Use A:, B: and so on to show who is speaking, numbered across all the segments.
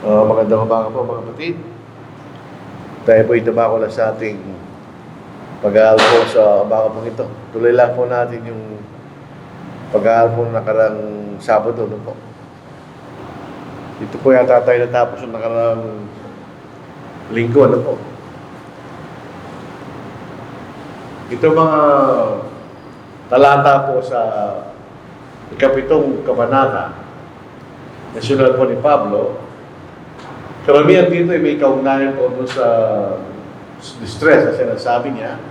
A: Magandang umaga po mga kapatid. Tayo po itabako lang sa ating pag-aaral po sa umaga po ito. Tuloy lang po natin yung pag-aaral po nakarang Sabado. No po. Ito po yata tayo natapos yung nakarang linggo. Ano po. Ito mga talata po sa ikapitong kabanata na sinulat po ni Pablo. Karamihan dito ay may kaugnayan po doon sa distress na sinasabi niya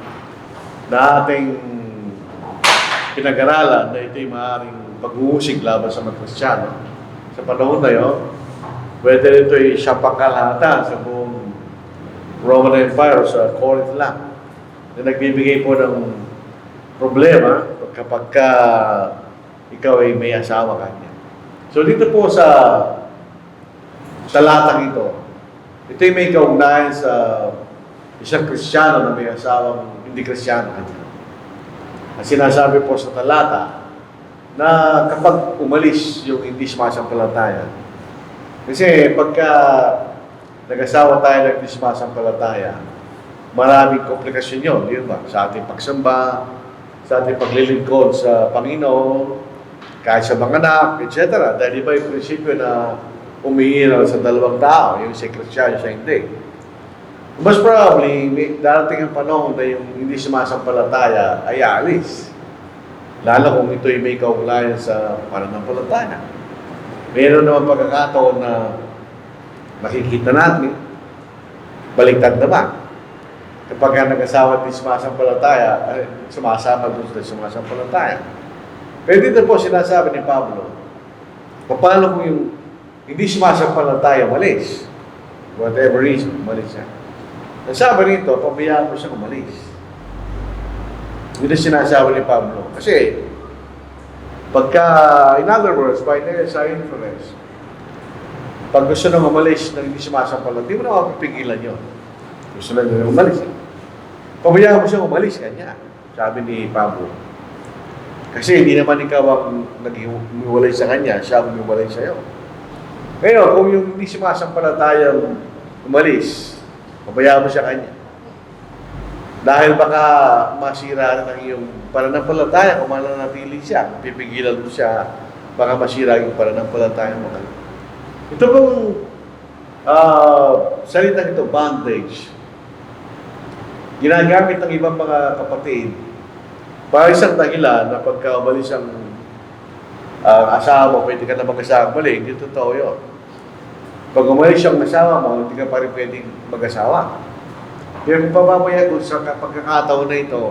A: na ating pinag-aralan na ito'y maaaring pag-uusig laban sa mga Kristiyano. Sa panahon na yun, whether ito'y siyapakalahatan sa buong Roman Empire sa Corinth lang, na nagbibigay po ng problema kapag ikaw ay may asawa kanya. So dito po sa talatang ito'y may kaugnayan sa isang Kristiyano na may asawang hindi Kristiyano. At sinasabi po sa talata na kapag umalis yung hindi sumasampalataya, kasi pagka nag-asawa tayo ng hindi sumasampalataya, maraming komplikasyon yun, di ba? Sa ating pagsamba, sa ating paglilingkod sa Panginoon, kahit sa mga anak, etc. Dahil iba yung prinsipyo na umiiral sa dalawang tao, yung si Kristiyano, siya hindi. Most probably, darating ang panahon na yung hindi sumasampalataya ay aalis. Lalo kung ito'y may kaugnayan sa pananampalataya. Meron naman pagkakataon na makikita natin, baliktad naman. Kapag nag-asawa at di sumasampalataya, sumasama doon sa sumasampalataya. Pero dito po sinasabi ni Pablo, paano kung yung hindi sumasampalataya, malis. Whatever reason, malis siya. Nasabi rito, pabayaan mo siya umalis. Yun ang sinasabi ni Pablo. Kasi, in other words, by necessary influence, pag gusto nang umalis na hindi sumasampalataya, di mo na mapipigilan yun. Gusto na nila umalis. Pabayaan mo siya umalis, kanya. Sabi ni Pablo. Kasi hindi naman ikaw ang nag-iwalay sa kanya, siya ang umiwalay sa'yo. Ngayon, kung yung hindi sumasampalatayang umalis, pabayaan mo siya kanya. Dahil baka masira ng iyong pananampalataya, kung mananatili siya, pipigilan mo siya, baka masira yung pananampalataya mo. Ito pong salitang ito, bondage. Ginagamit ng ibang mga kapatid para isang dahilan na pagka umalis ang asawa mo, pwede ka na mag-asawa muli. Hindi totoo yun. Pag umalis yung asawa mo, hindi ka pa rin pwedeng mag-asawa. Pero kung pamamaya kung sa pagkakataon na ito,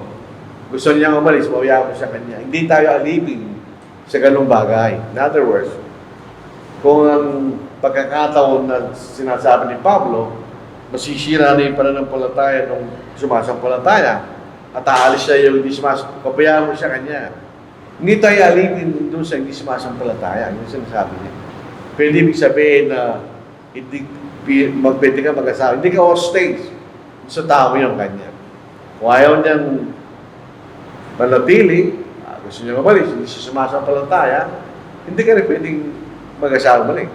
A: gusto niyang umalis, mawaya mo sa kanya. Hindi tayo alipin sa ganung bagay. In other words, kung ang pagkakataon na sinasabi ni Pablo, masisira na yung pananampalataya ng sumasampalataya at aalis siya yung hindi sumasampalataya, pabayaan mo siya kanya. Hindi tayo alipin doon sa hindi sumasampalataya. Yung sinasabi niya. Pwede ibig sabihin na hindi pwede ka mag-asawa. Hindi ka hostage sa tao yung kanya. Kung ayaw niyang manatili, gusto niya mabalis, hindi siya sumasampalataya, hindi ka rin pwedeng mag-asawa muli.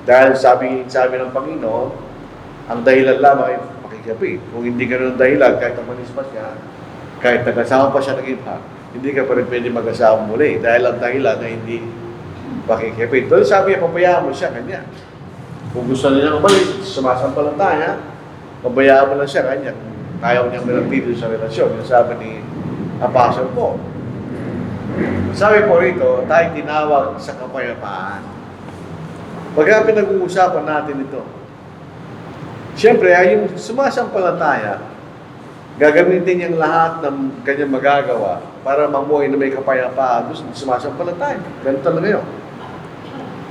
A: Dahil sabi ng Panginoon, ang dahilan lamang ay makikapit. Kung hindi ka rin dahilan, kahit umalis pa siya, kahit nag-asawa pa siya ng iba, hindi ka pa rin pwede mag-asawa muli. Dahil ang dahilan ay hindi makikapit. Doon sabi niya, pabayaan mo siya kanya. Kung gusto niya umalis, sumasampalataya, pabayaan mo lang siya kanya. Ayaw niyang manatili sa relasyon. Yung sabi ni Apostle Paul. Sabi po rito, tayo tinawag sa kapayapaan. Pagka pinag-uusapan natin ito, siyempre, ay yung sumasampalataya, gagamitin niyang lahat ng kanyang magagawa para mamuhay na may kapayapaan doon sumasampalataya. Ganun talaga yun.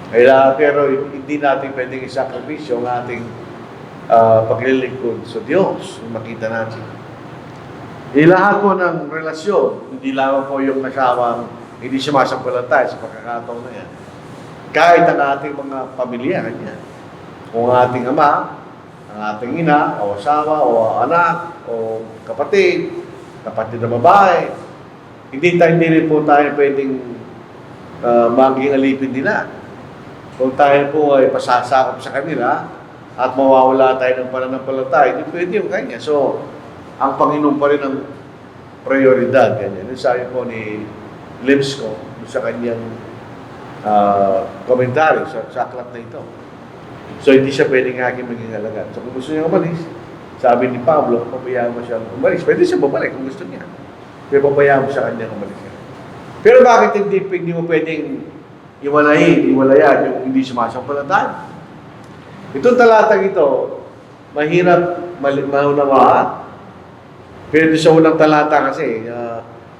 A: Pero hindi natin pwedeng isakripisyo ang ating paglilingkod sa Diyos. Makita natin. Lahat po ng relasyon, hindi lamang po yung kasawang hindi sumasampalataya sa pagkakataon na yan. Kahit ang ating mga pamilya, kanya. Kung ating ama, ang ating ina, o asawa, o anak, o kapatid na babae, hindi rin po tayo pwedeng maging alipin nila. kung tayo po ay pasasakop sa kanila at mawawala tayo ng pananampalataya, hindi pwede yung kanya. So, ang Panginoon pa rin ang prioridad. Ganyan. Yung sabi po ni Limsco sa kanyang komentary sa aklat na ito. So, hindi siya pwedeng aking maging alagad. So, kung gusto niya umalis, sabi ni Pablo, pabayaan mo siya umalis. Pwede siya bumalik kung gusto niya. Pero pabayaan mo siya kanyang umalis. Pero bakit hindi mo pwedeng iwalayan yung hindi sumasampalataya? Itong talatang ito, mahirap maunawaan. Pero sa unang talata kasi,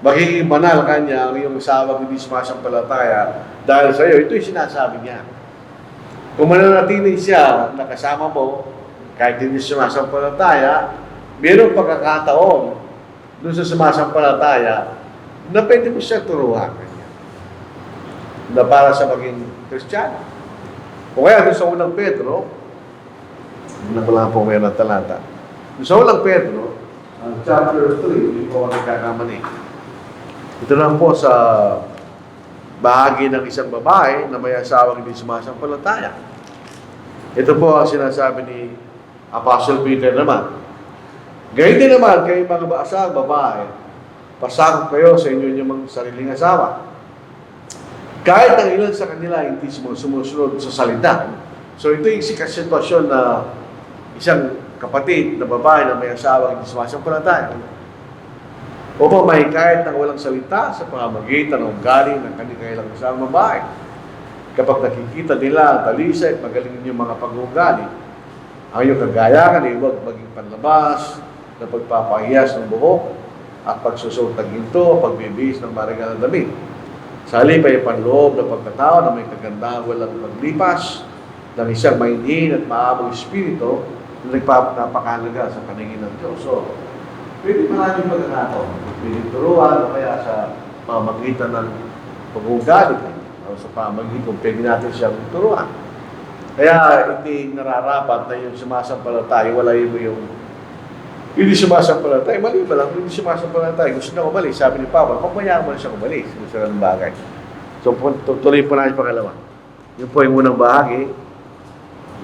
A: magiging banal kanya ang iyong asawang hindi sumasampalataya dahil sa iyo. Ito yung sinasabi niya. Kung mananatili siya nakasama mo, kahit hindi sumasampalataya, mayroong pagkakataon doon sa sumasampalataya na pwede mo siya turuan na para sa maging Kristiyano. O kaya doon sa unang Pedro, wala po mayroon ng talata. Doon sa unang Pedro, chapter 3, hindi po ako nagkakamali. Ito lang po sa bahagi ng isang babae na may asawang hindi sumasampalataya. Ito po ang sinasabi ni Apostle Peter naman. Gayun din naman, kayo mga asawang babae, pasakop kayo sa inyo mga sariling asawa. Kahit ang ilan sa kanila hindi sumusunod sa salita. So ito yung sitwasyon na isang kapatid na babae na may asawang hindi sumasampalataya. O may kahit ng walang salita sa pamamagitan ng ugali ng kanilang asawang babae. Kapag nakikita nila ang talisay at magaling yung mga pag-uugali, ang iyong kagayahan ay huwag maging panlabas na pagpapahiyas ng buhok at pagsusot ng ginto, pagbibihis ng marigal na damit. Sa halip ay panloob ng pagkatao na may kagandahan walang paglipas ng isang mainhin at maamang espiritu na nagpapakahalaga sa paningin ng Diyos. So, pwede maraming pagkakataon. Pwede turuan o kaya sa pamagitan ng pag-uugali o sa pamagitan kung pwede natin siyang turuan. Kaya hindi nararapat na yung sumasampalataya, wala mo yung hindi sumasampalataya, mali ba lang, hindi sumasampalataya, gusto na umalis, sabi ni Pablo, pabayaan mo na siya umalis, gusto na ng bagay. So, tuloy po natin pangalawa. Yun po yung unang bahagi,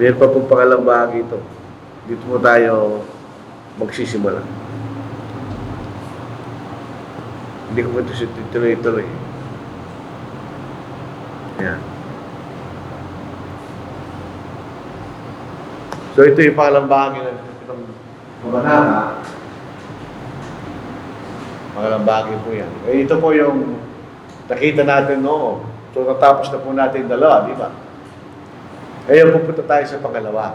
A: meron pa pong pangalawang bahagi ito. Dito po tayo magsisimula. Hindi ko ito tuloy-tuloy. Yan. So, ito yung pangalawang bahagi ng kabanata. Pangalawang bahagi po yan. Ito po yung nakita natin noon. So, natapos na po natin dalawa, di ba? Ngayon, pupunta tayo sa pangalawa.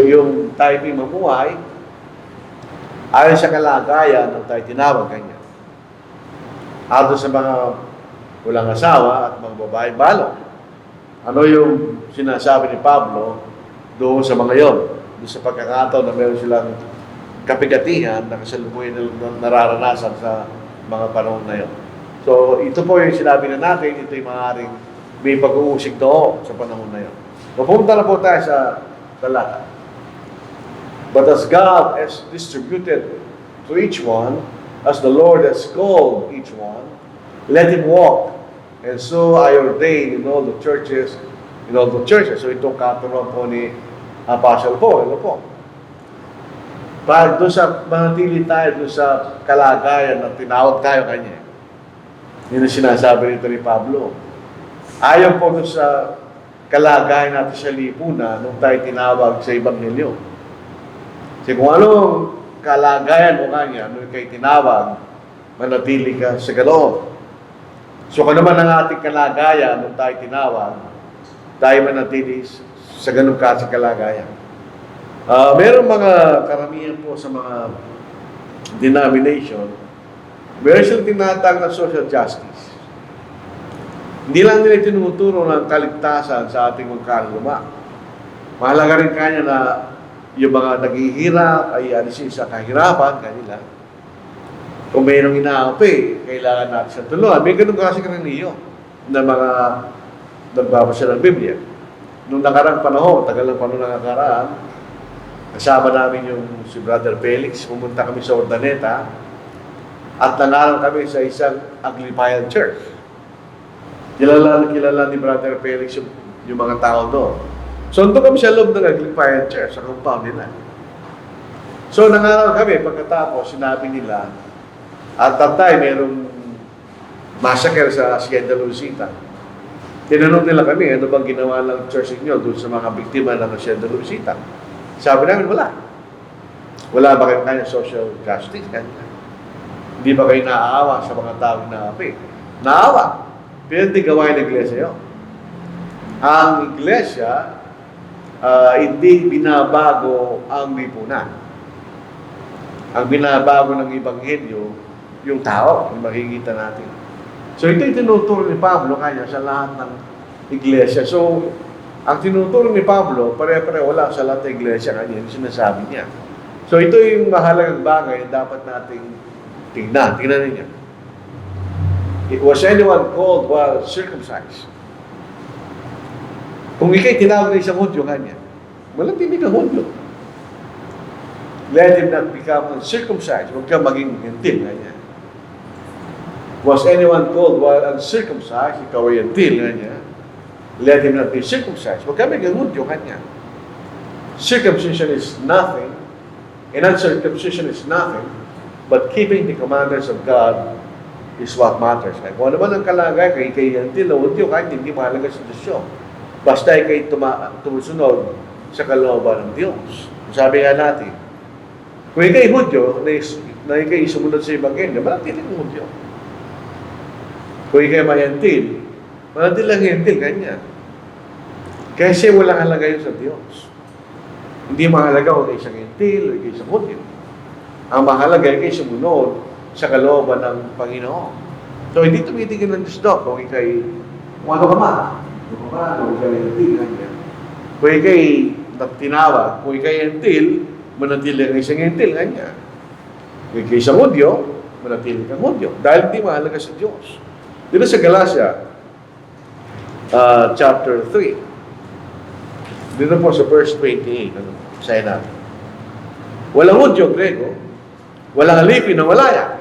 A: Yung tayo mamuhay, ayon sa kalagayan ng tayo tinawag kanya. Ato sa mga walang asawa at mga babae balong. Ano yung sinasabi ni Pablo doon sa mga yon? Doon sa pagkakataon na meron silang kapigatihan na kasalukuyan na nararanasan sa mga panahon na yon. So, ito po yung sinabi na natin, ito yung maaaring may pag-uusig doon sa panahon na yon. Pupunta na po tayo sa talata. But as God has distributed to each one, as the Lord has called each one, let him walk. And so I ordain in all the churches, So itong katuruan po ni Apostle Paul, ano po? Pag doon sa manatili tayo doon sa kalagayan na tinawag tayo kanya, yun ang sinasabi nito ni Pablo. Ayaw po doon sa kalagayan natin sa lipunan nung tayo tinawag sa Ebanghelyo. Kasi kung anong kalagayan mo kanya, nung kayo tinawag, manatili ka sa ganoon. So kung naman ang ating kalagayan nung tayo tinawag, tayo manatili sa ganun kasi kalagayan. Merong mga karamihan po sa mga denomination, meron silang tinatawag na social justice. Hindi lang nila tinuturo ng kaligtasan sa ating mga kaluluwa. Mahalaga rin kanya na yung mga naghihirap ay alisin sa kahirapan kanila. Kung mayroong inaapi, kailangan natin sa tulungan. May ganun kasi karaniyo na mga nagbabasa ng Biblia. Nung nakarang panahon, tagal ng panahon na nakaraan, kasama namin yung si Brother Felix, pumunta kami sa Urdaneta at nangaral kami sa isang Anglican Church. Kilala ni Brother Felix yung mga tao doon. So, nandun kami sa loob ng Aglipayan Church, sa compound nila. So, nangaral kami, pagkatapos, sinabi nila, at that time, merong massacre sa Hacienda Luisita. Tinanong nila kami, ano bang ginawa ng church niyo doon sa mga biktima ng Hacienda Luisita? Sabi namin, wala. Wala ba kayong kanya social justice? Hindi ba kayo naaawa sa mga taong naapi? Naawa. Pero hindi gawain ng iglesia yun. Ang iglesia, hindi binabago ang lipunan. Ang binabago ng Ebanghelyo, yung tao, yung makikita natin. So ito yung tinuturo ni Pablo kanya sa lahat ng iglesia. So, ang tinuturo ni Pablo, pare-pare wala sa lahat ng iglesia kanya, yung sinasabi niya. So ito yung mahalagang bagay na dapat nating tingnan. Tingnan ninyo. Was anyone called while circumcised? Kung ikay tinawag na isang Hudyo kanya, walang hindi ka Hudyo. Let him not become uncircumcised. Huwag ka maging gentil kanya. Was anyone called while uncircumcised? Ikaw ay gentil kanya. Let him not be circumcised. Huwag ka maging Hudyo kanya. Circumcision is nothing, and uncircumcision is nothing, but keeping the commandments of God is what matters. Kung ano man ang kalagay, kay gentil o Hudyo kanya, hindi mahalaga sa Diyos. Basta ikay tumusunod sa kalooban ng Diyos. Sabi nga natin, kung ikay Hudyo, na ikay sumunod sa Ebanghelyo, manatili kong Hudyo. Kung ikay mayantil, manatili lang yantil, kanya. Kasi walang halaga yun sa Diyos. Hindi mahalaga kung ikay isang yantil o ikay isang Hudyo. Ang mahalaga ikay sumunod sa kalooban ng Panginoon. So, hindi tumitigil ng Diyos doon kung ikay, kung ano ka man. Kung ikay yantil, kanya. Kung ikay tinawag, kung ikay yantil, manatili kang isang yantil, kanya. Kung ikay isang Hudyo, manatili kang Hudyo. Dahil hindi mahalaga sa Diyos. Dito sa Galatia, chapter 3. Dito po sa verse 28. Sayo natin. Walang Hudyo, Grego. Walang alipin na walaya.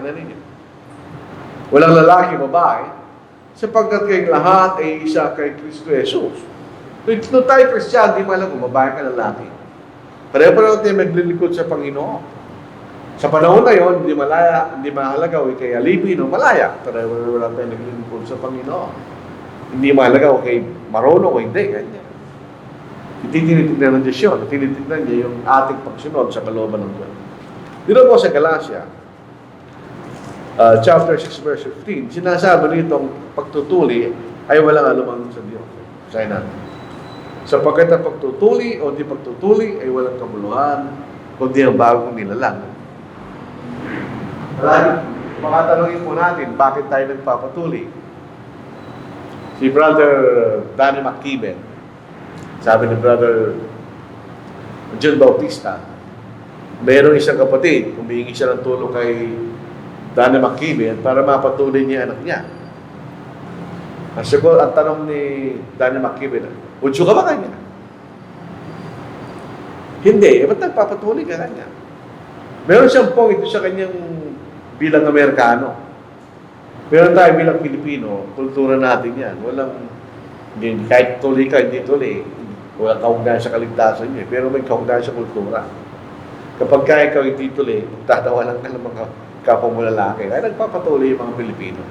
A: Walang lalaki, babae. Sapagkat kayong lahat ay isa kay Kristo Jesus. Kung tayo Kristiyan, di malang kung babae ka lalaki. Pareho-pareho tayo maglilingkod sa Panginoon. Sa panahon na yon, hindi mahalaga o kay alipin o malaya. Pareho-pareho tayo naglilingkod sa Panginoon. Hindi mahalaga o kay marunong o hindi. Ganyan. Hindi tinitignan ng Diyos yun. Tinitignan niya yung ating pagsunod sa kalooban ng Diyos. Dito po sa Galatia, chapter 6, verse 15, sinasabi nitong pagtutuli ay walang alamang sa Diyos. Sabi natin. Sapagkat ang pagtutuli o di pagtutuli ay walang kamuluhan, kundi ang bagong nilalang. Makatanungin po natin, bakit tayo nagpapatuli? Si Brother Danny McKibben, sabi ni Brother John Bautista, mayroong isang kapatid, humihingi siya ng tulong kay Danny McKibben para mapatuloy niya anak niya. Ang tanong ni Danny McKibben, Hudyo ka ba kanya? Hindi. Ba't nagpapatuloy ka kanya? Meron siyang point ito sa kanyang bilang Amerikano. Meron tayo bilang Pilipino, kultura natin yan. Kahit tuloy ka, hindi tuloy. Walang kaugnayan sa kaligtasan niyo. Pero may kaugnayan sa kultura. Kapag kaya ikaw hindi tuloy, tatawa lang ka ng mga kapwa mo lalaki. Kaya nagpapatuloy yung mga Pilipino.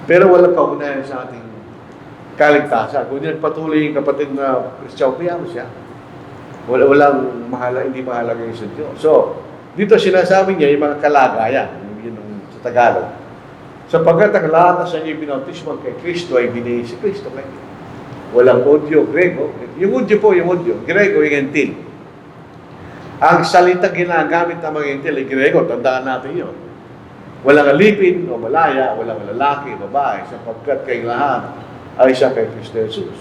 A: Pero walang kaugnayan sa ating kaligtasan. Kung hindi nagpatuloy yung kapatid na Kristiyan, kaya mo siya. Hindi mahalaga yung sa Diyos. So, dito sinasabi niya yung mga kalagayan, yun sa Tagalog. Sapagkat ang lahat na sa inyo binautismo kay Kristo ay binigay si Kristo. Walang Hudyo, Grego. Yung Hudyo po, yung Hudyo. Grego, yung gentil. Ang salitang ginagamit ng mga gentil ay Grego. Tandaan natin yun. Walang alipin o malaya, walang lalaki, babae, sapagkat kayong lahat ay siya kay Kristo Jesus.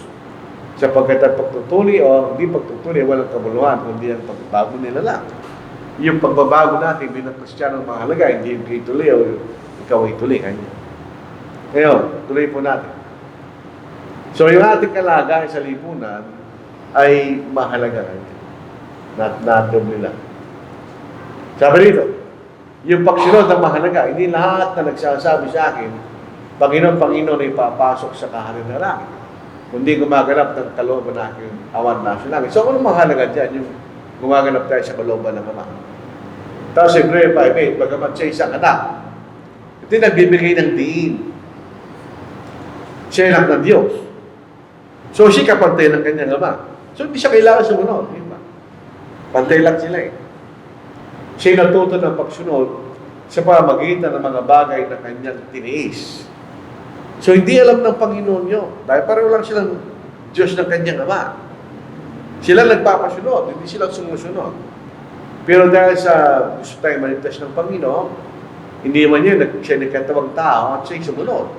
A: Sapagkat ang pagtutuli o hindi pagtutuli, walang kamuluhan, kundi ang pagbabago nila lang. Yung pagbabago natin bilang Kristiyano mahalaga, hindi yung kayo tuloy o ikaw ay tuloy. Ngayon, tuloy po natin. So, yung ating kalagayan sa lipunan ay mahalaga. Natin nila. Sabi dito, yung pagsunod ang mahalaga. Hindi lahat na nagsasabi sa akin Panginoon ay papasok sa kahanan ng langit. Kundi gumaganap ng kalooban ng aking awan na sa langit. So, ano mahalaga dyan? Yung gumaganap tayo sa kalooban ng Ama. Tapos, Hebreo 5:8, bagamat siya isang anak, ito yung nagbibigay ng diin. Siya anak ng Diyos. So, siya kapantay ng kanyang Ama. So, hindi siya kailangan sumunod. Diba? Pantay lang sila eh. Siya natuto ng pagsunod sa pamagitan ng mga bagay na kanyang tiniis. So, hindi alam ng Panginoon yun. Dahil pareho lang silang Diyos ng kanyang Ama. Sila nagpapasunod, hindi sila sumusunod. Pero dahil sa gusto tayo maligtas ng Panginoon, hindi man yun, siya nagkatawang tao at siya'y sumunod.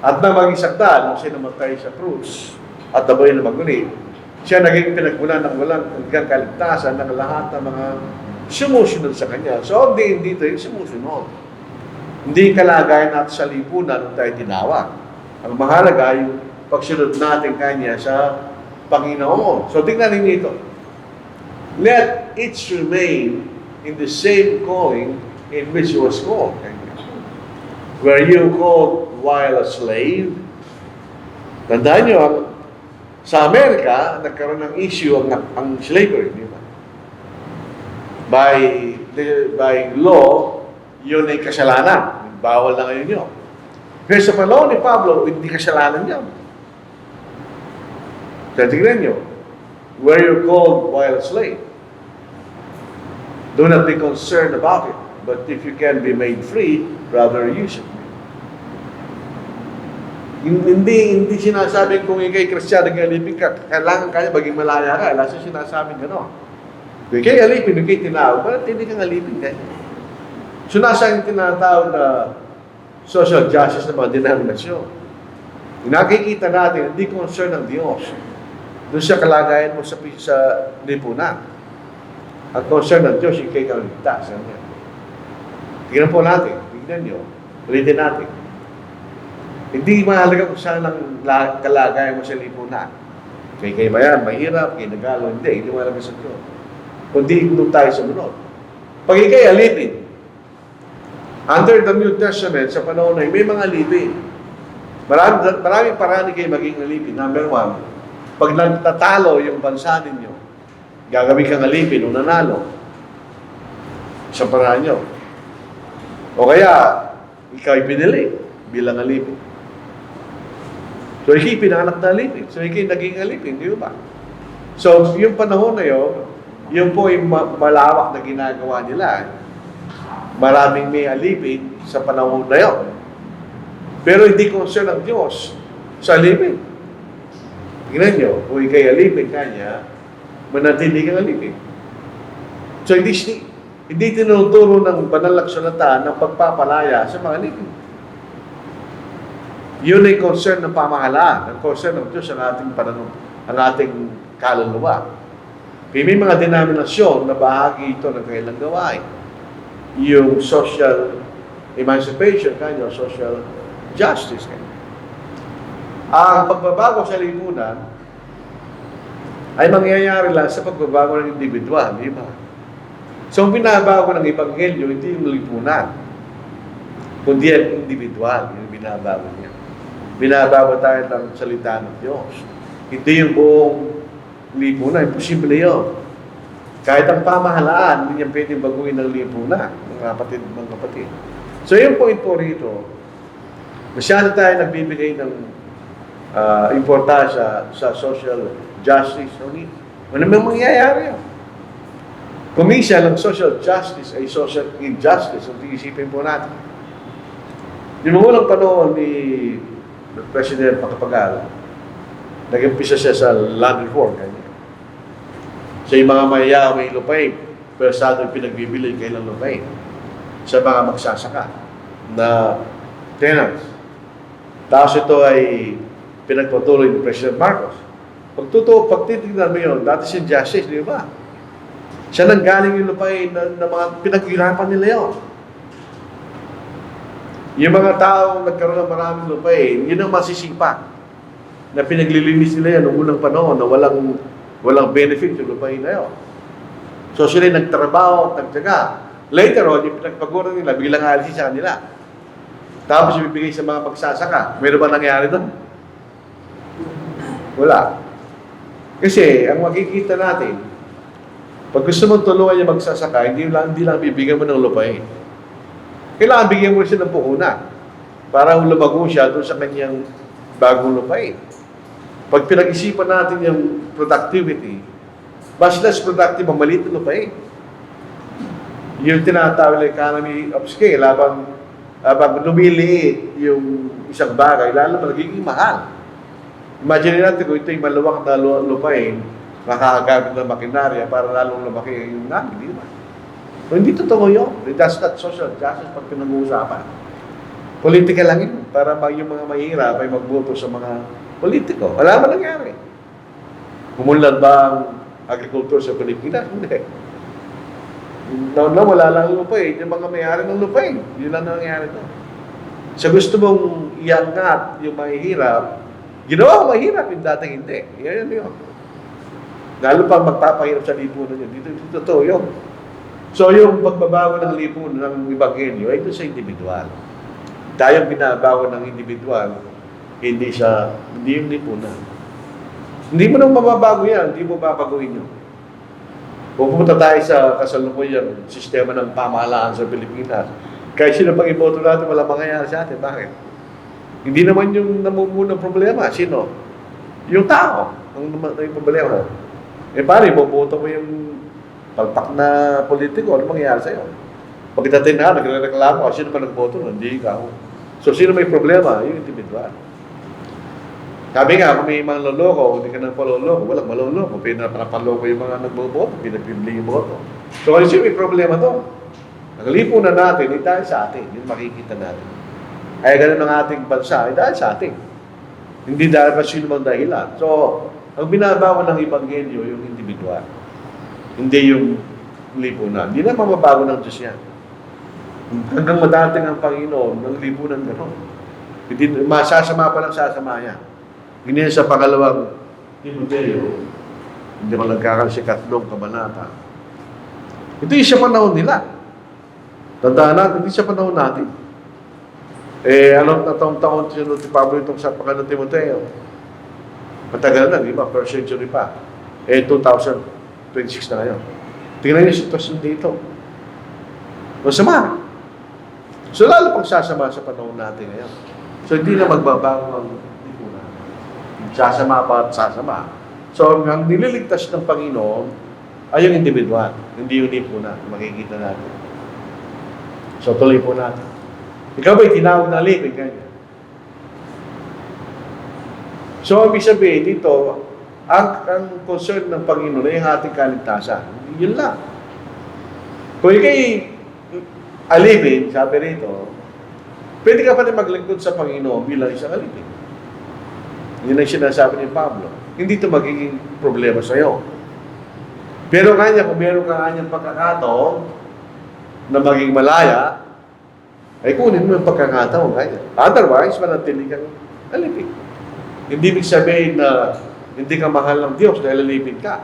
A: At na maging sakdal, nung siya namatay sa krus at nabuhay na maguli, siya naging pinagmula ng walang hanggang kaligtasan ng lahat ng mga sumusunod sa Kanya. So, hindi tayo sumusunod. Hindi kalagayan natin sa lipunan nung tayo tinawag. Ang mahalaga yung pagsunod natin Kanya sa Panginoon. So, tingnan ninyo ito. Let each remain in the same calling in which he was called. Were you called while a slave? Tandaan nyo, sa Amerika, nagkaroon ng issue ang slavery, di ba? By law, yun ay kasalanan. Bawal na ngayon yun. Pero sa panahon ni Pablo, hindi kasalanan yan. So, tignan nyo, were you called while a slave? Do not be concerned about it. But if you can be made free, rather use it. Hindi sinasabing kung ikay Kristiyano ng alipin ka, kailangan kanya maging malaya ka. Lasa sinasabing gano'n. Kung ikay alipin, ikay tinawag, ba't hindi kang alipin ka? So nasa yung tinatawag na social justice ng mga denominasyon. Nakikita natin, hindi concern ng Diyos. Doon sa kalagayan mo sa lipunan. Ang concern ng Diyos, ikay kang ligtas. Tingnan po natin, tingnan nyo, ulitin natin. Hindi mahalaga kung saan ang kalagayan mo sa lipunan. Kay bayan, mahirap, kay nagalo, hindi mahalaga sa Diyos. Kundi doon tayo sumunod. Pag ikay alipin, under the New Testament, sa panahon na may mga alipin. Maraming paraan kayo maging alipin. Number one, pag nagtatalo yung bansa ninyo, gagawin kang alipin o nanalo. Sa paraan nyo. O kaya, ikaw ay pinili bilang alipin. So, ikay pinanganak na alipin. So, ikay naging alipin, di ba? So, yung panahon na yun po yung malawak na ginagawa nila. Maraming may alipin sa panahon na yun. Pero hindi concern ang Diyos sa alipin. Tingnan nyo, kung ikay alipin kanya, manatili kang alipin. So, hindi tinuturo ng banal na kasulatan ng pagpapalaya sa mga alipin. Yun ay concern ng pamahalaan, ang concern ng Diyos ang ating ang ating kaluluwa. May mga denominasyon na bahagi ito ng kailang gawain. Yung social emancipation, kanya, social justice. Kanya. Ang pagbabago sa lipunan ay mangyayari lang sa pagbabago ng individual, di ba? So, ang binabago ng Ebanghelyo, hindi yung lipunan, kundi ang individual, yung binabago niya. Binabago tayo ng salita ng Diyos. Hindi yung buong lipunan. Imposible yun. Kahit ang pamahalaan, hindi niya pwedeng baguhin ng lipunan, mga kapatid. So, yung point po rito, masyado tayo nagbibigay ng importansya sa social justice. Ano may mangyayari yun? Kung minsan, ang social justice ay social injustice, ang isipin po natin. Yung unang panahon ni President Macapagal, nag-umpisa siya sa land reform. Sa yung mga mayayamay lupain, pero sa atin pinagbibili kailang lupain sa mga magsasaka na tenants. Tapos ito ay pinagpatuloy ni President Marcos. Pagtitignan mo yun, dati si Justice, di ba? Siya nang galing yung lupain na mga pinaghirapan nila yun. Yung mga tao nagkaroon ng maraming lupain, yun ang masisipa na pinaglilinis nila yan noong unang panahon na walang benefit yung lupain na yun. So sila nagtrabaho at nagtyaga. Later on, yung pinagpaguran nila, bilang alisin sa kanila. Tapos ibibigay sa mga magsasaka. Meron ba nangyari doon? Wala. Kasi, ang makikita natin, pag gusto mong tulungan yung magsasaka, hindi lang bibigyan mo ng lupain. Kailangan bigyan mo siya ng puhunan para lumago siya doon sa kanyang bagong lupain. Pag pinag-isipan natin yung productivity, mas less productive ang maliit na lupain. Yung tinatawag na economy of scale, habang lumiliit yung isang bagay, lalo magiging mahal. Imagine natin kung ito yung maluwang na lupain, makakagamit ng makinarya para lalong lumaki yung namin, di ba? So, hindi totoo yun. That's not social justice pag pinag-uusapan. Politika lang yun. Para yung mga mahirap ay magboto sa mga politiko. Wala man nangyari. Pumunlad ba ang agriculture sa Pilipinas? Hindi. Wala lang lupain. Yung mga mayari ng lupain. Yun lang nangyari to. Sa gusto mong iangat yung mahihirap, ginawa ko mahirap yung dating hindi. Yan yun. Lalo pang magpapahirap sa lipunan yun. Dito totoo yun. So yung pagbabago ng lipunan ng Ebanghelyo ay ito sa individual. Tayong binabago ng individual, hindi yung lipunan. Hindi mo nang mababago yan, hindi mo babaguhin yun. Pupunta tayo sa kasalukuyang sistema ng pamahalaan sa Pilipinas. Kahit sino pang iboto natin, wala mangyayari sa atin. Bakit? Hindi naman yung namumunang problema. Sino? Yung tao. Ang problema. Paano, iboboto mo yung palpak na politiko, ano mangyayari sa'yo? Pagdating na, nagreklamo, sino man nagboto? Hindi ikaw. So, sino may problema? Yung individual. Sabi nga, kung may mga loloko, hindi ka nang paloloko, walang maloloko. Pinapaloko yung mga nagboboto, pinapibli yung boto. So, kung sino may problema to? Naglipo na natin, hindi dahil sa atin. Yun makikita natin. Ay, ganun ang ating bansa, ay dahil sa atin. Hindi dahil pa sino mang dahilan. So, ang binabago ng Ebanghelyo, yung individual. Hindi yung lipunan. Hindi na mababago ng Diyos yan. Hanggang madating ang Panginoon ng lipunan gano'n. Masasama pa lang sasama yan. Hindi sa pangalawang Timoteo, hindi ko nagkakal si katlong kabanata. Ito yung sa panahon nila. Tandaan natin, hindi sa panahon natin. Anong taon sinunod ni Pablo itong sa pangalan ng Timoteo? Matagal na, di ba? First century pa. 2026 na ngayon. Tingnan niyo yung sitwasyon dito. Masama. So, lalo pang sasama sa panahon natin ngayon. So, hindi na magbabago ang lipunan. Sasama pa at sasama. So, ang nililigtas ng Panginoon ay yung individual, hindi yung lipunan. Makikita natin. So, tuloy po natin. Ikaw ba'y tinawag na alipin? Ganyan. So, ibig sabihin dito, ang concern ng Panginoon ay yung ating kaligtasan. Yun lang. Kung ikay alipin, sabi rito, pwede ka pa rin maglingkod sa Panginoon bilang isang alipin. Yun ang sinasabi ni Pablo. Hindi ito magiging problema sa iyo. Pero kanya, kung meron ka kanyang pagkakataon na maging malaya, ay kunin mo yung pagkakataon kanya. Otherwise, manatili kang alipin. Hindi ibig sabihin na hindi ka mahal ng Diyos dahil alipin ka.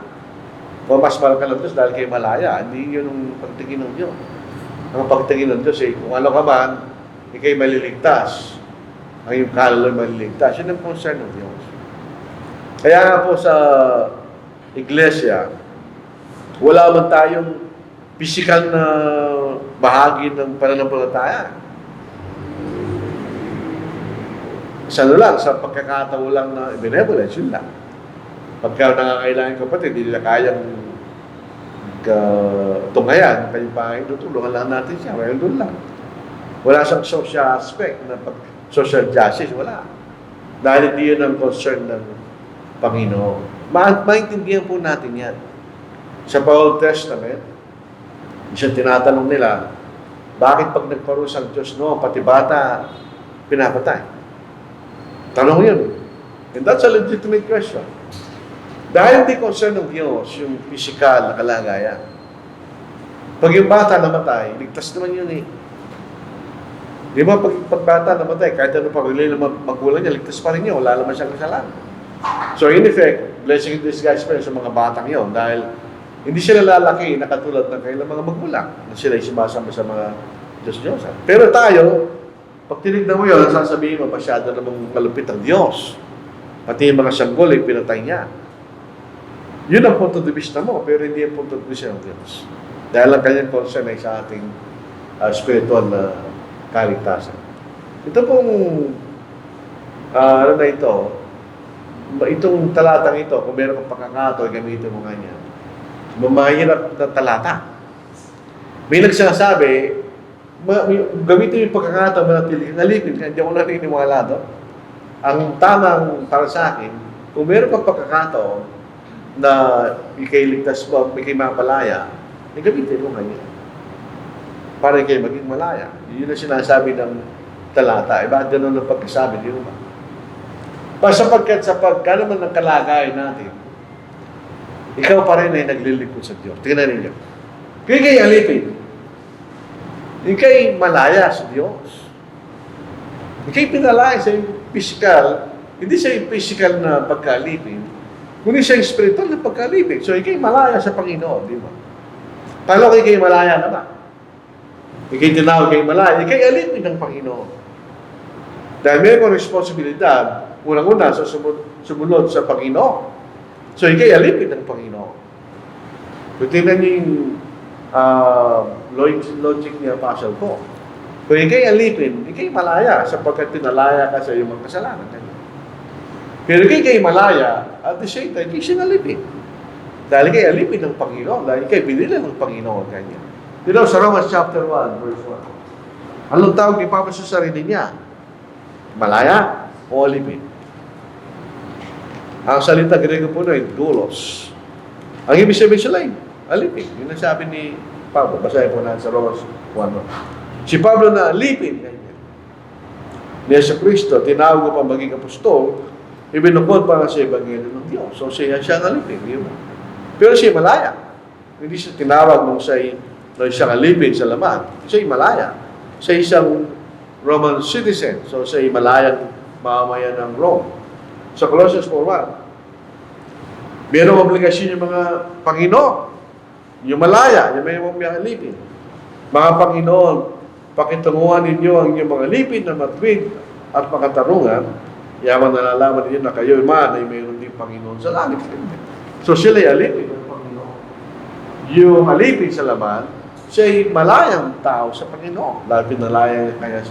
A: O mas mahal ka ng Diyos dahil kayo malaya. Hindi yun ang pagtingin ng Diyos. Ang pagtingin ng Diyos ay kung ano ka man, ikay maliligtas. Ang iyong kaluluwa ay maliligtas. Yun ang concern ng Diyos. Kaya nga po sa iglesia, wala man tayong physical na bahagi ng pananampalataya. Sa lang, sa pagkakataon lang na benevolence, yun lang. Pagka nangangailangan kapatid, hindi nila kayang tungayan, kayong Panginoon, tulungan lang natin siya. Well, doon lang. Wala siyang social aspect, na social justice, wala. Dahil hindi yun ang concern ng Panginoon. Maintindihan po natin yan. Sa Old Testament, isang tinatanong nila, bakit pag nagparusa ang Diyos noon, pati bata, pinapatay? Tanong yun. And that's a legitimate question. Dahil hindi concern ng Diyos yung physical na kalagayan. Pag yung bata namatay, ligtas naman yun eh. Di ba pag bata namatay, kahit ano pa rin magulang niya, ligtas pa rin yun. Wala naman siyang kasalanan. So in effect, blessing in disguise pa yun sa mga batang yun. Dahil hindi sila lalaki na katulad ng kailang mga magulang na sila sumasama sa mga Diyos-Diyosan. Pero tayo, Pag tinignan mo yun, sasabihin mo, masyado namang malupit ang Diyos. Pati yung mga sanggol ay pinatay niya. Yun ang punto de vista mo, pero hindi ang punto de vista ng Diyos. Dahil ang kanyang concern ay sa ating spiritual na kaligtasan. Ito pong, ano na ito, itong talatang ito, kung meron kang pagkakataon, gamitin mo nga niya. Mahirap na talata. May nagsasabi, gamitin yung pagkakataon, manatili, alipin, hindi ako naniniwala doon. Ang tamang para sa akin, kung meron kang pagkakataon na ikay ligtas mo, ikay mapalaya, gamitin mo ngayon. Para ikay maging malaya. Yun ang sinasabi ng talata. Bakit ganun ang pagkasabi, di ba? Sapagkat sa pagka naman ng kalagayan natin, ikaw pa rin ay naglilingkod sa Diyos. Tingnan ninyo. Kaya ikay alipin. Ikay malaya sa Diyos. Ikay pinalaya sa yung physical, hindi sa yung physical na pagkalipin, kundi sa yung spiritual na pagkalipin. So, ikay malaya sa Panginoon, di ba? Paano ikay malaya naman? Ikay tinawag kay malaya, ikay alipin ng Panginoon. Dahil may mga responsibilidad, unang-una sa sumunod sa Panginoon. So, ikay alipin ng Panginoon. Kung tingnan niyo yung logic ni Apostle Paul. Kung ikay alipin, ikay malaya sapagkat pinalaya ka sa iyong mga kasalanan. Pero ikay malaya, at the same time, ikay sinalipin. Dahil ikay alipin ng Panginoon, dahil ikay binili ng Panginoon kanya. You know, sa Romans chapter 1, verse 1, anong tawag ni Papa sa sarili niya? Malaya o alipin? Ang salita Grego po na ay doulos. Ang ibig sabihin sila ay alipin. Yun ang sabi ni Pablo. Basahin po natin sa Romans 1. Si Pablo na alipin. Ni Jesucristo, tinawag ko pa maging apostol, ibinukod para sa Ebanghelyo ng Diyos. So siya ang alipin. Pero siya malaya. Hindi siya tinawag nung siyang alipin sa laman. Siya malaya. Siya isang Roman citizen. So siya malayang mamamayan ng Rome. Sa Colossians 4:1, mayroong obligasyon yung mga Panginoon. Yung malaya, yung may mga alipin. Mga Panginoon, pakitunguhan ninyo ang inyong mga alipin na matwid at makatarungan, yaman nalalaman ninyo na kayo man ay mayroon din Panginoon sa langit. So sila ay alipin ng Panginoon. Yung alipin sa laman, siya ay malayang tao sa Panginoon. Dahil pinalaya kaya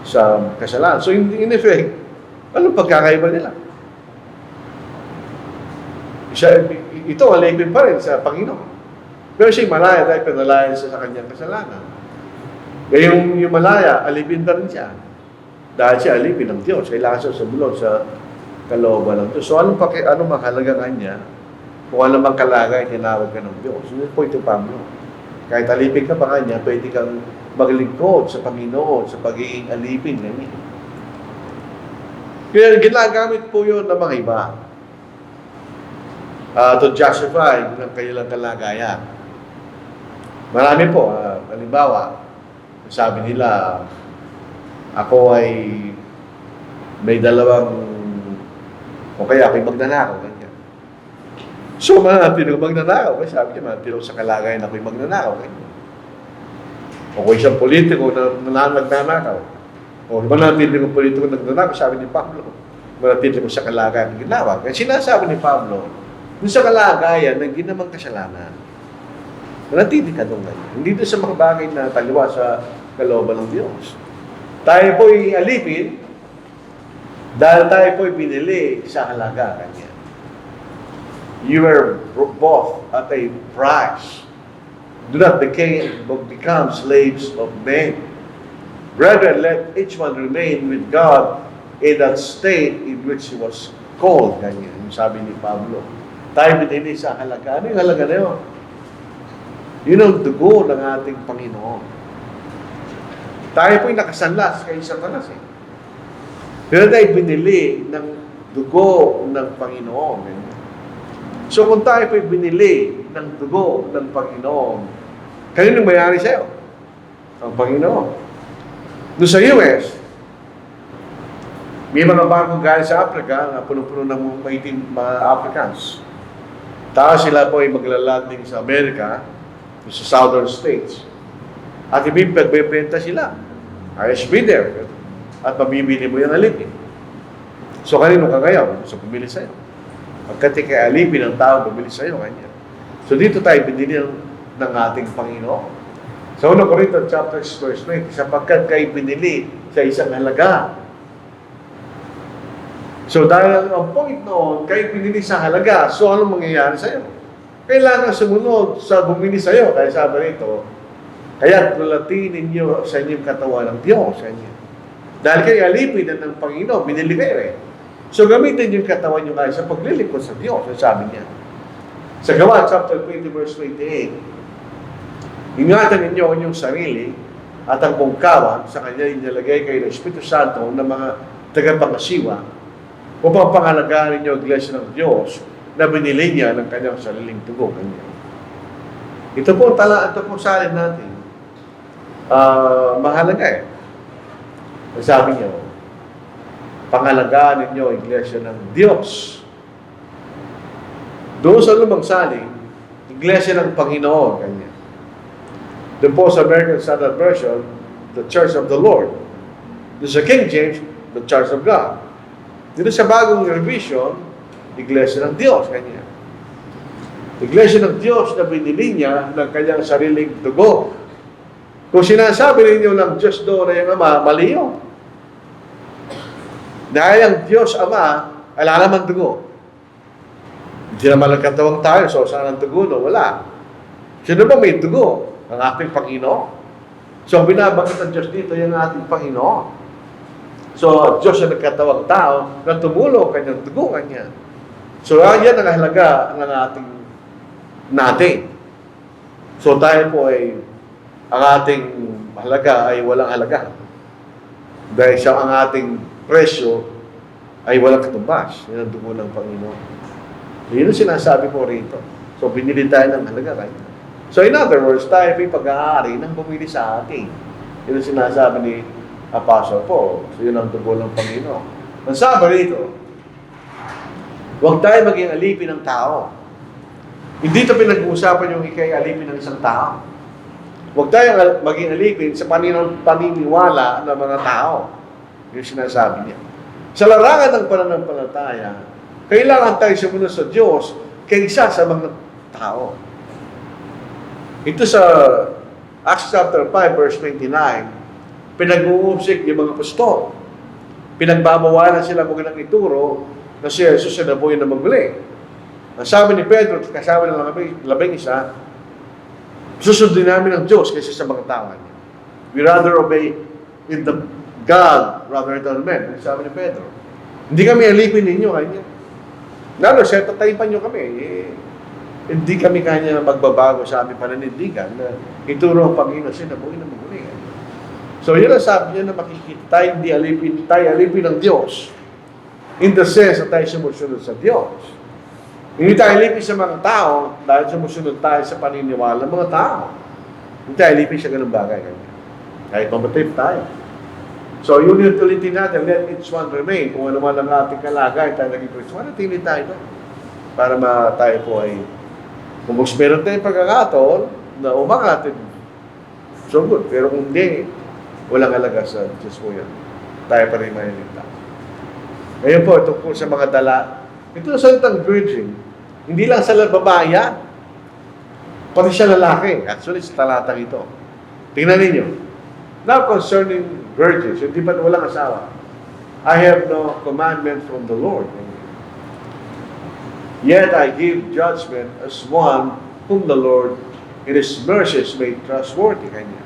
A: sa kasalanan. So in effect, anong pagkakaiba nila? Ito, alipin pa rin sa Panginoon. Pero siya malaya dahil pinalaya siya sa kanyang kasalanan. Kaya yung malaya, alipin pa rin siya. Dahil siya alipin ng Diyos. Kailangan siya sumunod sa kalooban ng Diyos. So anong mahalaga kanya? Kung ano mang kalagay, tinawag ka ng Diyos. Yun po ito, Pablo. Kahit alipin ka pa kanya, pwede kang maglingkod sa Panginoon, sa pagiging alipin. Ganyan. Kaya ginagamit po yun ng mga iba. To justify ng kanilang kalagayan. Marami po, halimbawa, sabi nila, ako ay may dalawang, o kaya ako'y magnanakaw. Ganyan. So, manatili ko magnanakaw. Kasi sabi niya, manatili ko sa kalagayan ako'y magnanakaw. Ganyan. O kung isang politiko na nagnanakaw. O manatili ko politiko na nagnanakaw, sabi ni Pablo, manatili ko sa kalagayan ng ginawa. Kasi sinasabi ni Pablo, dun sa kalagayan ng ginamang kasalanan, manatili ka doon ngayon. Hindi doon sa mga bagay na taliwa sa kalooban ng Diyos. Tayo po'y alipin dahil tayo po'y binili sa halaga kanya. You were bought at a price. Do not become slaves of men. Rather, let each one remain with God in that state in which he was called. Ganyan, yung sabi ni Pablo. Tayo binili sa halaga. Ano yung halaga na yun? Yun ang dugo ng ating Panginoon. Tayo po'y nakasanlas kay Satanas eh. Pero tayo binili ng dugo ng Panginoon. So kung tayo po'y binili ng dugo ng Panginoon, kaninong mayari sa'yo? Ang Panginoon. Doon sa US, may mga bagong galing sa Africa na punong-puno ng mga Africans. Tapos sila po'y maglalanding sa Amerika, sa southern states. At ipipagbebenta sila. I'll be there. At mabibili mo yung alipin. So, kanino ka ngayon? So, bumili sa'yo. Pagkat ikay alipin ng tao, bumili sa'yo, kanya. So, dito tayo binili ng ating Panginoon. Sa 1 Corinthians chapter 6, verse 20, sapagkat kayo binili sa isang halaga. So, dahil ang point noon, kayo binili sa halaga, so anong mangyayari sa'yo? Kailangan sumunod sa bumili sa'yo. Kaya sabi rito, kaya tulatinin niyo sa inyong katawan ng Diyos sa inyo. Dahil kayo alipin ng Panginoon, binili kayo eh. So, gamitin yung katawan nyo kayo sa paglilingkod sa Diyos, sabi niya. Sa Gawa, chapter 20, verse 28, ingatan ninyo ang inyong sarili at ang bungkawan sa kanya inilagay kayo ng Espiritu Santo ng mga tagapangasiwa upang pangalagaan ninyo ang Iglesia ng Diyos na binili niya ng kanyang sariling dugo. Ito po salin natin. Mahalaga eh. Sabi niya, pangalagaan ninyo ang Iglesia ng Diyos. Doon sa lumang saling, Iglesia ng Panginoon, kanya. Doon po sa American Standard Version, the Church of the Lord. Doon sa King James, the Church of God. Dito sa bagong revision, Iglesia ng Diyos, kanya. Iglesia ng Diyos na binili niya ng kanyang sariling dugo. Kung sinasabi ninyo ng Diyos doon na yung Ama, mali yun. Dahil ang Diyos Ama, wala naman dugo. Hindi naman nagkatawang tayo, so saan ang dugo? No? Wala. Sino ba may dugo? Ang ating Panginoon. So, binabanggit ng Diyos dito yung ating Panginoon. So, Diyos na nagkatawang tao na tumulong kanyang dugo kanya. So, yan ang halaga ng ating natin. So, tayo po ay ang ating halaga ay walang halaga. Dahil siya ang ating presyo ay walang katumbas. Yan ang dugo ng Panginoon. So, yun ang sinasabi ko rito. So, binili tayo ng halaga right? So, in other words, tayo ay pag-aari ng bumili sa atin. Yun ang sinasabi ni Apostle Paul. So, yun ang dugo ng Panginoon. Ang sabi rito, huwag tayo maging alipin ng tao. Hindi ito pinag-uusapan yung ikay alipin ng isang tao. Huwag tayo maging alipin sa paniniwala ng mga tao. Yung sinasabi niya. Sa larangan ng pananampalataya, kailangan tayo sumunod sa Diyos kaysa sa mga tao. Ito sa Acts chapter 5, verse 29, pinag-uusik yung mga apostol. Pinagbabawalan sila kung ilang ituro na si Jesus na po yung namaguli. Ang sabi ni Pedro, kasama ng labing isa, susundin namin ang Diyos kaysa sa mga tao. We rather obey in the God rather than men. Ang sabi ni Pedro. Hindi kami alipin ninyo, kanya. Lalo, siya, tatayipan nyo kami. Hindi kami kanya magbabago sa aming pananindigan na ituro ang Panginoon siya na buhay na maguli. So, yun ang sabi niya na makikita tayo, tayo alipin ng Diyos. In the sense na tayo sumusunod sa Diyos. Hindi tayo alipin sa mga tao dahil sumusunod tayo sa paniniwala ng mga tao. Hindi tayo alipin sa ganung bagay. Kahit mamatay tayo. So, yun yung tulitin natin, let each one remain. Kung ano man ang ating kalagay, tayo naging Kristo, manatili tayo doon. Para tayo po ay, kung meron tayong pagkakataon na umangat, so good. Pero kung hindi, walang alaga sa Diyos po yan. Tayo pa rin mahiligtas. Ngayon po, tungkol sa mga dala, ito na salitang virgin, hindi lang sa babae yan, pati siya lalaki. Actually, sa talatang ito. Tingnan ninyo. Now concerning virgins, hindi pa walang asawa. I have no commandment from the Lord. Yet I give judgment as one whom the Lord in His mercies made trustworthy. Kanya.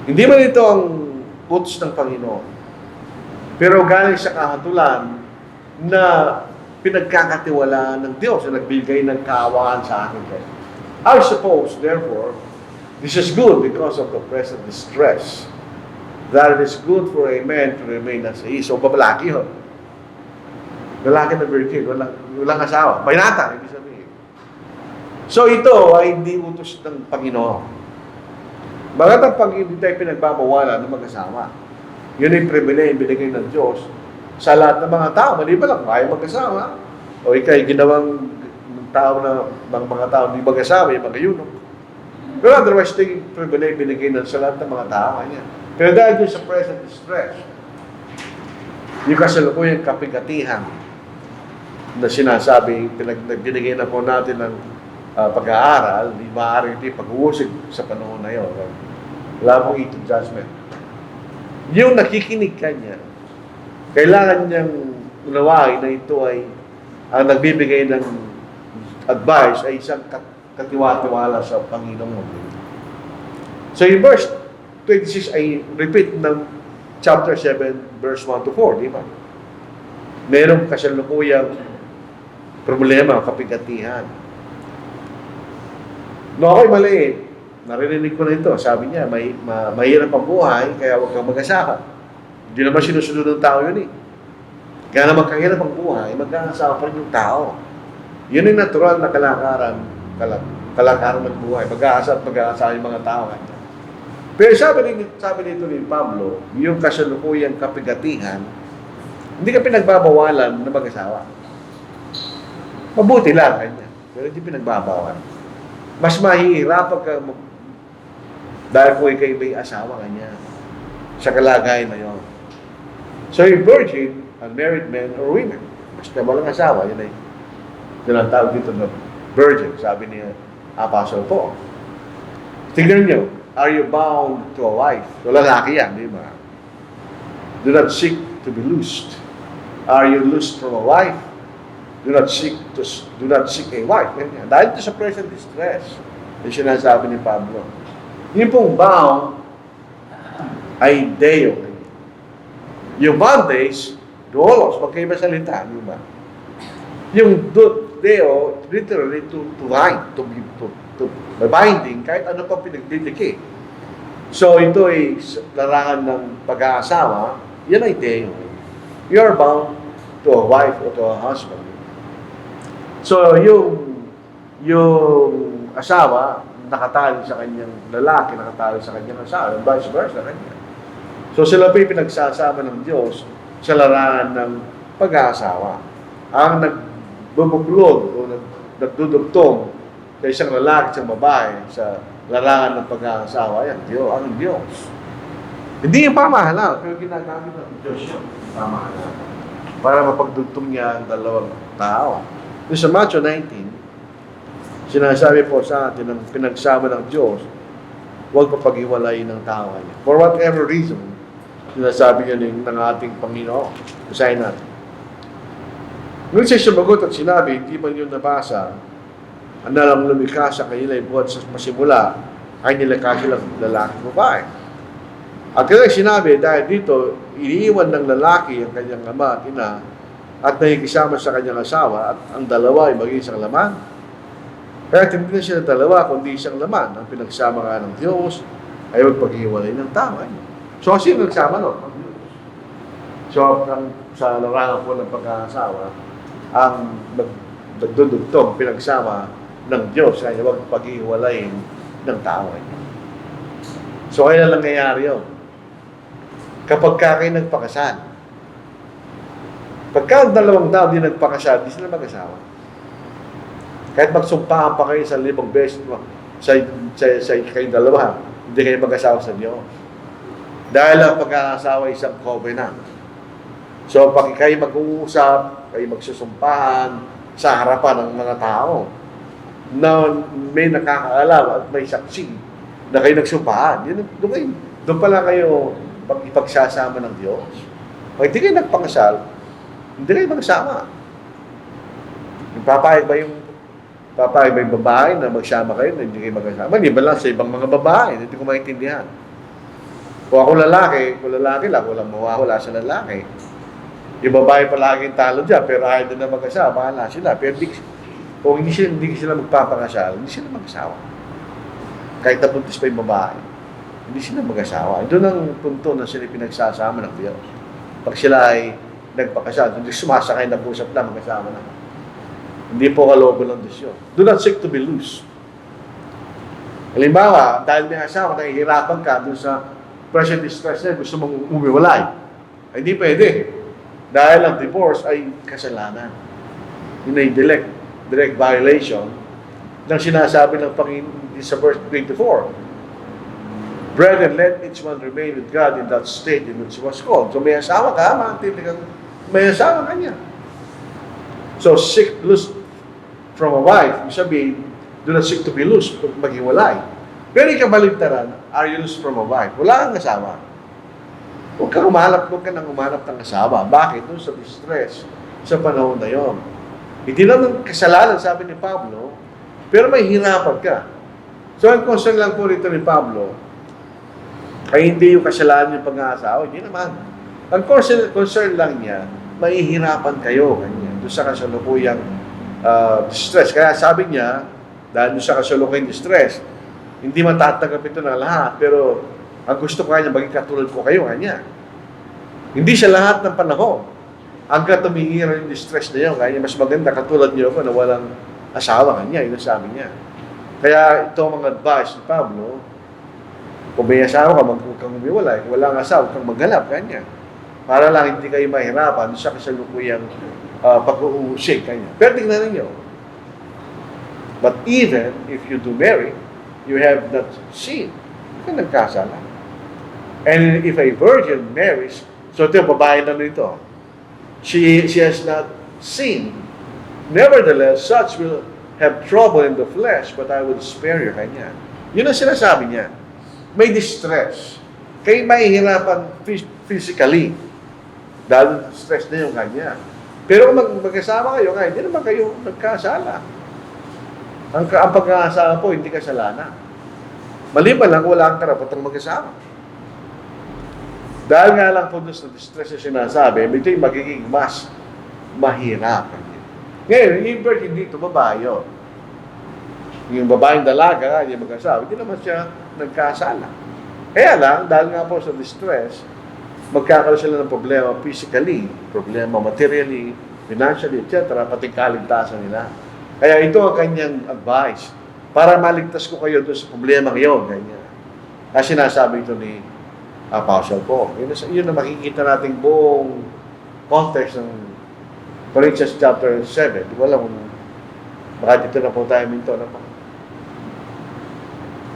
A: Hindi man ito ang utos ng Panginoon. Pero galing sa kahatulan na pinagkakatiwalaan ng Diyos na nagbigay ng kaawaan sa akin. I suppose, therefore, this is good because of the present distress. That it is good for a man to remain as he is. So, babalaki yun. Lalaki na virgin, walang asawa. Baynata, ibig sabihin. So, ito ay hindi utos ng Panginoon. Bakit ang Panginoon tayo pinagbabawala ng mag-asawa? Yun ay privilege binigay ng Diyos sa lahat ng mga tao. Mali ba lang, ayaw mag-asawa? O ikay ginawang tao na mga tao hindi mag-asawa, yung mga yunok. Pero otherwise, ito yung privilege binigay sa lahat ng mga tao. Kanya. Pero dahil dun sa present distress, yung kasalukuyang kapigatihan na sinasabi, binigay na po natin ng pag-aaral, di maaaring di pag-uusig sa panahon na yun. Wala pong ito judgment. Yung nakikinig ka niya, kailangan niyang unawain na ito ay ang nagbibigay ng advice ay isang katiwa-tiwala sa Panginoon. So in verse 26 ay repeat ng chapter 7, verse 1 to 4, di ba? Merong kasalukuyang problema, kapigatihan. No, ako'y maliit. Narinig ko na ito. Sabi niya, mahirap ang buhay, kaya huwag kang mag-asawa. Hindi naman sinusunod ng tao yun eh. Kaya naman kahirap ang buhay, mag-aasawa pa rin yung tao. Yun yung natural na kalakaran ng buhay. Mag-aasawa at mag-aasawa yung mga tao. Pero sabi dito ni Pablo, yung kasalukuyang kapigatihan, hindi ka pinagbabawalan na mag-asawa. Mabuti lang kanya, pero hindi pinagbabawal. Mas mahihirapan ka dahil kung ikay may asawa kanya sa kalagayan na yun. So yung virgin, unmarried men or women, basta walang asawa, yun ang tawag dito na virgin, sabi ni Apostle Paul. Tingnan nyo, are you bound to a wife? So lalaki yan, di ba? Do not seek to be loosed. Are you loosed from a wife? Do not seek a wife. Ganyan. Dahil ito sa present distress, yung sinasabi ni Pablo. Yung pong bound ay deo. Yung bondage, dolos, magkaiba salita, di ba? Yung deo, literally to bind, to binding, kahit ano pa pinagdidikit. So ito ay larangan ng pag-aasawa, yan ay deo. You are bound to a wife or to a husband. So yung asawa, nakatali sa kanyang lalaki, nakatali sa kanyang asawa, vice versa kanya. So sila pa pinagsasama ng Diyos sa larangan ng pag-aasawa. Ang nagbubuklod o nagdudugtong sa isang lalaki at isang babae sa larangan ng pag-aasawa, yan, ang Diyos. Hindi yung pamahalaan, pero ginagamit ng Diyos yun, pamahalaan. Para mapagdugtong niya ang dalawang tao. Doon sa Matthew 19, sinasabi po sa atin ng pinagsama ng Diyos, huwag papag-iwalay ng tao niya. For whatever reason, sinasabi niya ng ating Panginoon. Basahin natin. Ngunit siya sumagot at sinabi, hindi man yun nabasa, ang nalang lumikha sa kanila buhat sa masimula, ay nilakha silang lalaki at babae. At kaya sinabi, dahil dito, iniiwan ng lalaki ang kanyang ama at ina, at nakikisama sa kanyang asawa, at ang dalawa ay maging isang laman. Kaya hindi na sila dalawa, kundi isang laman. Ang pinagsama nga ng Diyos ay magpaghiwalay ng tao. So, sino nagsama nun? So, sa larangan po ng pag-aasawa, ang nagdudugtong pinagsama ng Diyos ay huwag paghiwalayin ng tao. So, kaya lang nangyayari yun. Kapag kayo nagpakasal, pagka dalawang tao di nagpakasal, di sila mag-asawa. Kahit magsumpahan pa kayo sa 5 beses sa kayong dalawa, hindi kayo mag-asawa sa Diyos. Dahil ang pag-aasawa ay isang covenant. So, pag kayo mag-uusap, kayo magsusumpahan sa harapan ng mga tao, na may nakakaalam at may saksi na kayo nagsumpahan, doon pala kayo ipagsasama ng Diyos. Pag hindi kayo nagpakasal, hindi kayo magsama. Papayag ba yung babae na magsama kayo na hindi kayo magsama? Hindi ba lang sa ibang mga babae? Hindi ko maintindihan. Kung ako lalaki lang, walang mawawala sa lalaki. Yung babae palaging talo dyan, pero ayaw din na mag-asawa, bahala sila. Pero kung hindi sila magpapakasal, hindi sila mag-asawa. Kahit nabuntis pa yung babae, hindi sila mag-asawa. Doon ang punto na sila pinagsasama ng Diyos. Pag sila ay nagpakasal, hindi sumasakay, nag-usap na, mag-asawa na. Hindi po kalooban ng Diyos yun. Do not seek to be loose. Halimbawa, dahil may asawa, nahihirapan ka doon sa present distress na gusto mong umiwalay. Ay, hindi pwede. Dahil ang divorce ay kasalanan. Yun ay direct violation ng sinasabi ng Panginoon sa verse 24. Brethren, let each one remain with God in that state in which he was called. So may asawa ka, manatili kang may asawa ka niya. So seek loose from a wife, ibig sabihin, do not seek to be loose, maghiwalay. Pero ikabaligtaran, are you loose from a wife? Wala kang asawa. Huwag ka nang umanap ng asawa. Bakit? Doon sa distress, sa panahon na yon. Hindi naman kasalanan, sabi ni Pablo, pero may hirapan ka. So ang concern lang po rito ni Pablo, ay hindi yung kasalanan yung pag-aasawa. Hindi naman. Ang concern lang niya, mahihirapan kayo. Ganyan. Doon sa kasalukuyang distress. Kaya sabi niya, dahil doon sa kasalukuyang distress, hindi matatanggap ito ng lahat. Pero ang gusto ko niya, maging katulad ko kayo. Kanya. Hindi sa lahat ng panahon. Hanggang tumihira yung distress na yun. Kaya mas maganda katulad niyo ako na walang asawa kanya. Yun ang sabi niya. Kaya ito ang mga advice ni Pablo. Kung may asawa ka, huwag kang umiwalay. Kung walang asawa, huwag kang maghanap. Kanya. Para lang hindi kayo mahirapan sa kasalukuyang pag-uusig. Kanya. Pero tingnan ninyo. But even if you do marry, you have not sinned. Huwag kang nagkasala. And if a virgin marries, so ito yung babae na nito, she has not sinned. Nevertheless, such will have trouble in the flesh, but I will spare you. Kanya. Yun ang sinasabi niya. May distress. Kayo mahihirapan physically. Dahil stress na yung kanya. Pero kung mag-asama kayo, hindi naman kayo nagkasala. Ang pag-aasawa po, hindi kasalanan. Maliban lang, wala kang karapatang mag-asama. Dahil nga lang po doon sa distress na sinasabi, ito yung magiging mas mahirap. Ngayon, yung virgin dito, babae yun. Yung babaeng dalaga, yung mag-asawa, hindi naman siya nagkasala. Kaya lang, dahil nga po sa distress, magkakaroon sila ng problema physically, problema materially, financially, etc., pati kaligtasan nila. Kaya ito ang kanyang advice, para maligtas ko kayo doon sa problema ngayon. Ganyan. Kasi sinasabi ito ni Apostle Paul. Yun na makikita natin buong context ng Corinthians chapter 7. Di ko alam kung baka dito na po tayo minto na po.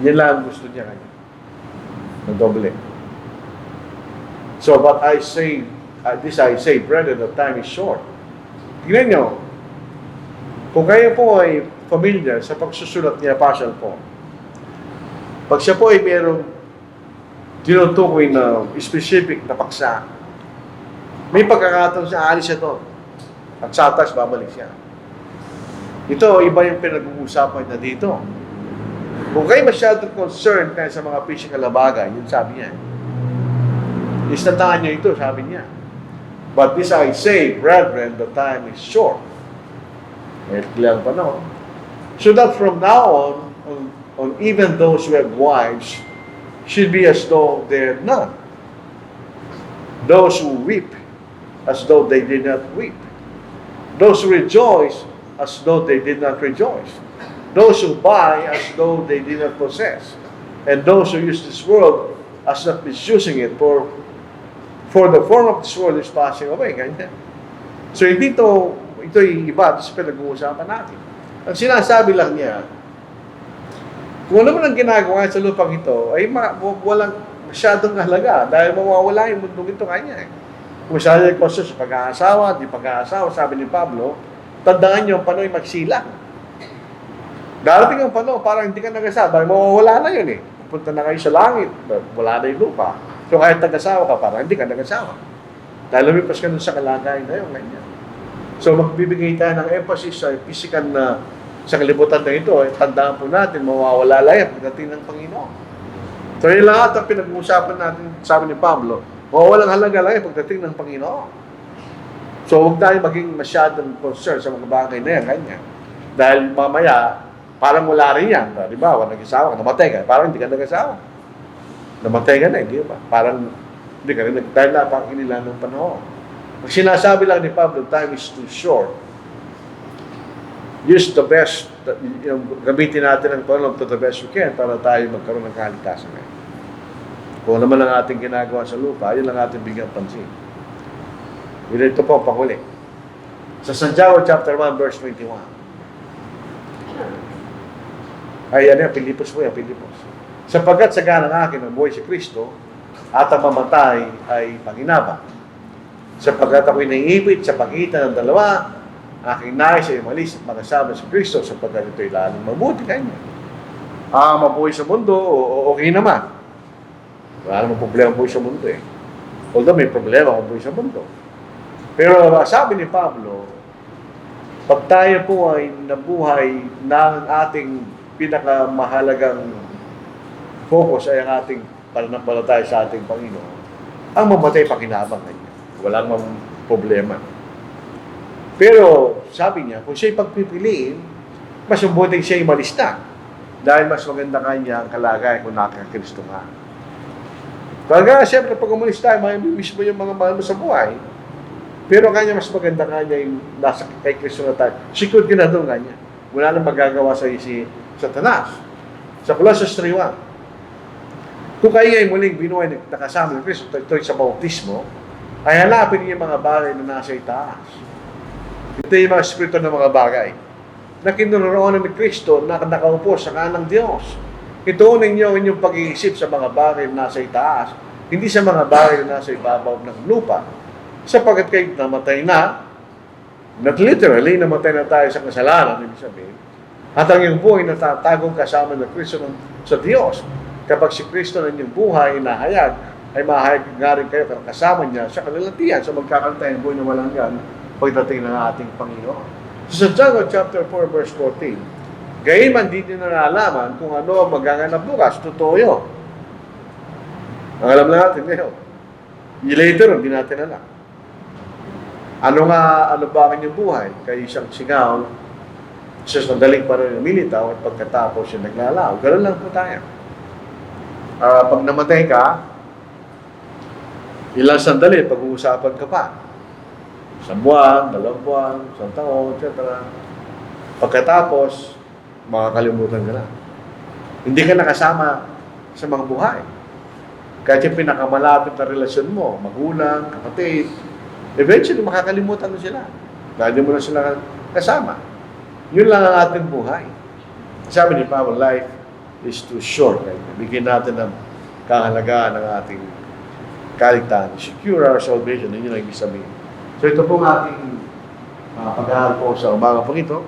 A: Yan lang gusto niya kanya. Na doble. So, but I say, brethren, the time is short. Tignan nyo, kung kayo po ay familiar sa pagsusulat ni Apostle Paul, pag siya po ay mayroong tinutukoy na specific na paksa, may pagkakataon siya, alis siya doon. At sa atas, babalik siya. Ito, iba yung pinag-uusapan na dito. Kung kayo masyadong concerned kaya sa mga physical na bagay, yun sabi niya. Istataan niyo ito, sabi niya. But this I say, brethren, the time is short. May kailangan pa no? So that from now on, even those who have wives should be as though they have none. Those who weep, as though they did not weep. Those who rejoice, as though they did not rejoice. Those who buy, as though they did not possess. And those who use this world, as not misusing it, for the form of this world is passing away. Ganyan. So hindi ito'y iba, ito sa pinag-uusapan natin. Ang sinasabi lang niya, kung ano man ang ginagawa sa lupang ito, ay walang masyadong halaga dahil mawawala yung mundong ito kanya. Kung masyadong kosto sa pag-aasawa, di pag-aasawa, sabi ni Pablo, tandaan niyo ang pano'y magsilang. Darating ang panahon, parang hindi ka nag-asawa, mawawala na yun eh. Punta na kayo sa langit, wala na yung lupa. So kahit nag-asawa ka, parang hindi ka nag-asawa. Dahil lumipas ka nun sa kalagayan na yun, ganyan. So magbibigay tayo ng emphasis sa physical na sa kalibutan na ito, tandaan po natin, mawawala lang yan pagdating ng Panginoon. So yun lahat ang pinag-uusapan natin, sabi ni Pablo, mawawalang halaga lang yan pagdating ng Panginoon. So huwag tayo maging masyadong concerned sa mga bagay na yan, ganyan. Dahil mamaya, parang wala rin yan. Di ba? Wala nag-asawa ka, namatay ka. Parang hindi ka nag-asawa. Namatay ka na, hindi ba? Parang hindi ka rin, dahil napakinila ng panahon. Pag sinasabi lang ni Pablo, time is too short. Use the best, gamitin natin ang Panginoon to the best we can para tayo magkaroon ng kaligtasan ngayon. Kung naman ang ating ginagawa sa lupa, yun lang ating bigyan pansin. Ito po ang panghuli. Sa Santiago chapter 1 verse 21. Ay, yan yan, Pilipos po yan, Pilipos. Sapagkat sa ganang akin ang buhay si Kristo at ang mamatay ay panginabang. Sapagkat ako'y naiipit sa pagitan ng dalawa, aking nais ay umalis at makasama si Kristo sapagkat ito'y lalong mabuti kanya. Mabuhay sa mundo, okay naman. Wala namang problema buhay sa mundo eh. Although may problema kung buhay sa mundo. Pero sabi ni Pablo, pag tayo po ay nabuhay ng ating pinakamahalagang focus ay ang ating pananampalataya sa ating Panginoon, ang mamatay pakinabang kanya. Walang problema. Pero sabi niya, kung siya'y pagpipiliin, mas mabuting siya'y malis na. Dahil mas maganda kanya ang kalagayan kung nakakristo nga. Kaya siyempre pag umalis tayo, may-miss mo yung mga mahal mo sa buhay. Pero kanya mas maganda kanya yung nasa kay Kristo na tayo. Secure ka na doon kanya. Wala nang magagawa sa si Satanas. Sa Colossians 3:1. Kung kayo ay muling binuhay nakasama ng Kristo, ito sa bautismo, ay hanapin niyo yung mga bagay na nasa itaas. Ito yung mga espiritu ng mga bagay na kinuroonan ni Kristo na nakaupo sa kanang Diyos. Ituunin niyo ang inyong pag-iisip sa mga bagay na nasa itaas, hindi sa mga bagay na nasa ibabaw ng lupa. Sapagkat kayo namatay na, not literally, namatay na tayo sa kasalanan, ibig sabihin, at ang iyong buhay natatagong kasama ng Kristo sa Diyos. Kapag si Kristo na inyong buhay inahayag, ay mahayag nga rin kayo kasama niya sa kalalatian, sa magkakantayan buhay na walang yan, pagdating ng ating Panginoon. So, sa John chapter 4, verse 14, gayon man di nyo nalalaman kung ano ang magaganap bukas, totoo yun. Ang alam natin ngayon. Later, hindi natin alam. Ano ba ang inyong buhay? Kaya isang singaw, sa sandaling parang militaw at pagkatapos siya naglalaw. Ganun lang po tayo. Pag namatay ka, ilang sandali, pag-uusapan ka pa. Isang buwan, 2 buwan, 1 taon, etc. Pagkatapos, makakalimutan ka na. Hindi ka nakasama sa mga buhay. Kahit yung pinakamalapit na relasyon mo, magulang, kapatid, eventually makakalimutan mo sila. Dahil mo na sila kasama. Yun lang ang ating buhay. Sabi ni Pablo, life is too short. Right? Bigyan natin ng kahalagaan ng ating kaligtahan. Secure our salvation. Yun yung ibig sabihin. So ito pong ating pag-aaral po sa umaga po ito.